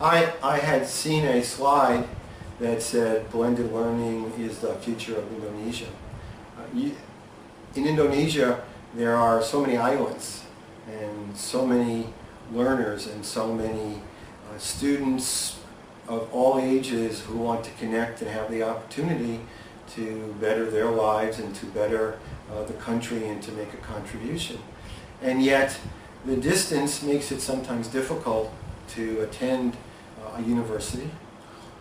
I had seen a slide that said blended learning is the future of Indonesia. In Indonesia, there are so many islands and so many learners and so many students of all ages who want to connect and have the opportunity to better their lives and to better the country and to make a contribution. And yet, the distance makes it sometimes difficult to attend a university,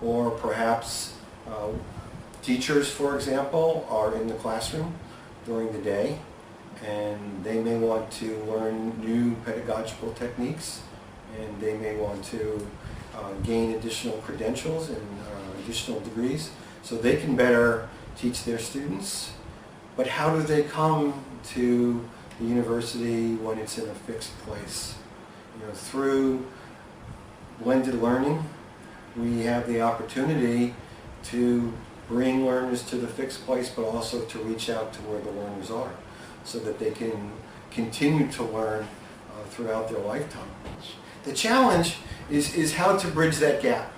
or perhaps teachers, for example, are in the classroom during the day and they may want to learn new pedagogical techniques, and they may want to gain additional credentials and additional degrees so they can better teach their students. But how do they come to the university when it's in a fixed place? Through blended learning, we have the opportunity to bring learners to the fixed place, but also to reach out to where the learners are so that they can continue to learn throughout their lifetime. The challenge is how to bridge that gap.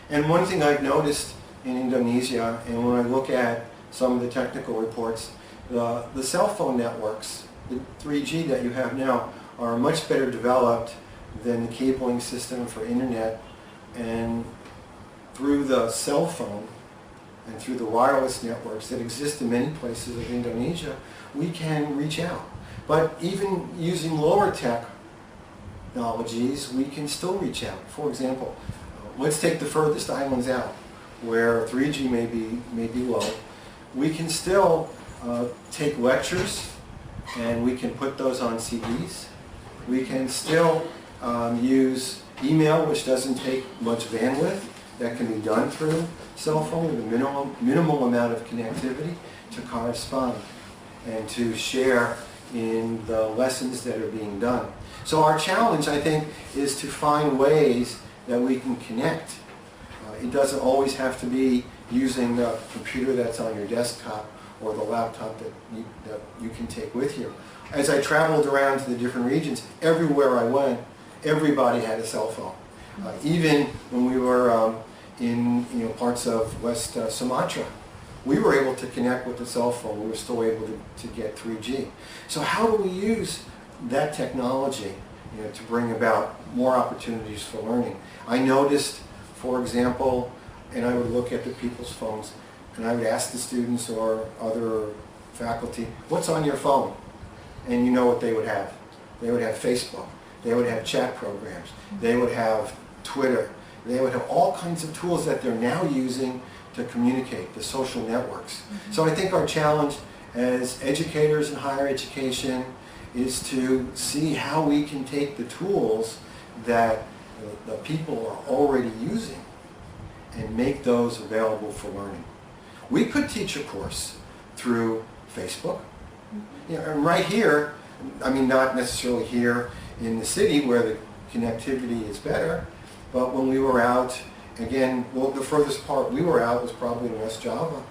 And one thing I've noticed in Indonesia, and when I look at some of the technical reports, the cell phone networks, the 3G that you have now, are much better developed than the cabling system for internet. And through the cell phone and through the wireless networks that exist in many places of Indonesia, we can reach out. But even using lower technologies, we can still reach out. For example, let's take the furthest islands out where 3G may be low. We can still take lectures and we can put those on CDs. We can still use email, which doesn't take much bandwidth. That can be done through cell phone with a minimal amount of connectivity to correspond and to share in the lessons that are being done. So our challenge, I think, is to find ways that we can connect. It doesn't always have to be using the computer that's on your desktop or the laptop that you can take with you. As I traveled around to the different regions, everywhere I went, everybody had a cell phone. Even when we were in parts of West Sumatra, we were able to connect with the cell phone. We were still able to get 3G. So how do we use that technology to bring about more opportunities for learning? I noticed, for example, and I would look at the people's phones and I would ask the students or other faculty, what's on your phone? And you know what they would have. They would have Facebook. They would have chat programs. They would have Twitter. They would have all kinds of tools that they're now using to communicate, the social networks. So I think our challenge as educators in higher education is to see how we can take the tools that the people are already using and make those available for learning. We could teach a course through Facebook. And right here, I mean, not necessarily here in the city where the connectivity is better, but when we were out, again, well, the furthest part we were out was probably in West Java,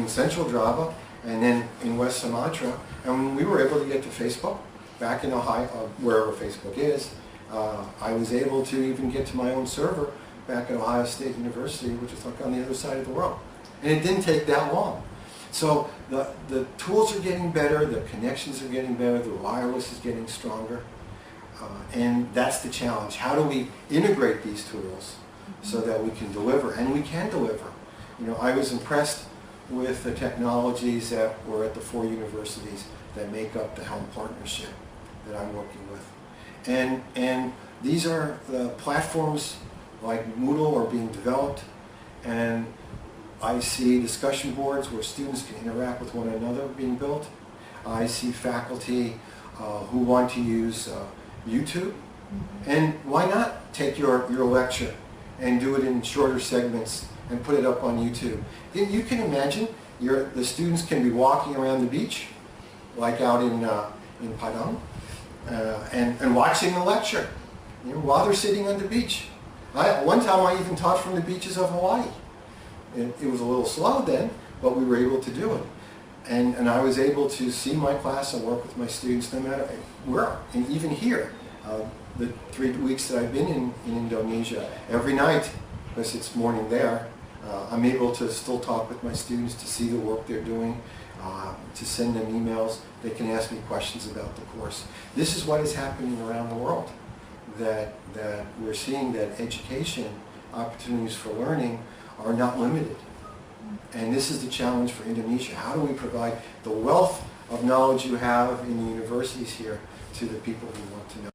Central Java, and then in West Sumatra. And we were able to get to Facebook back in Ohio, wherever Facebook is. I was able to even get to my own server back at Ohio State University, which is like on the other side of the world. And it didn't take that long. So the tools are getting better, the connections are getting better, the wireless is getting stronger. And that's the challenge. How do we integrate these tools so that we can deliver? And we can deliver. I was impressed with the technologies that were at the 4 universities that make up the Helm partnership that I'm working with. And these are the platforms like Moodle are being developed, and I see discussion boards where students can interact with one another being built. I see faculty who want to use YouTube. And why not take your lecture and do it in shorter segments and put it up on YouTube? You can imagine the students can be walking around the beach, like out in Padang, and watching the lecture while they're sitting on the beach. One time I even taught from the beaches of Hawaii. It was a little slow then, but we were able to do it. And I was able to see my class and work with my students no matter where. And even here, The 3 weeks that I've been in Indonesia, every night, because it's morning there, I'm able to still talk with my students, to see the work they're doing, to send them emails. They can ask me questions about the course. This is what is happening around the world, that we're seeing that education opportunities for learning are not limited. And this is the challenge for Indonesia. How do we provide the wealth of knowledge you have in the universities here to the people who want to know?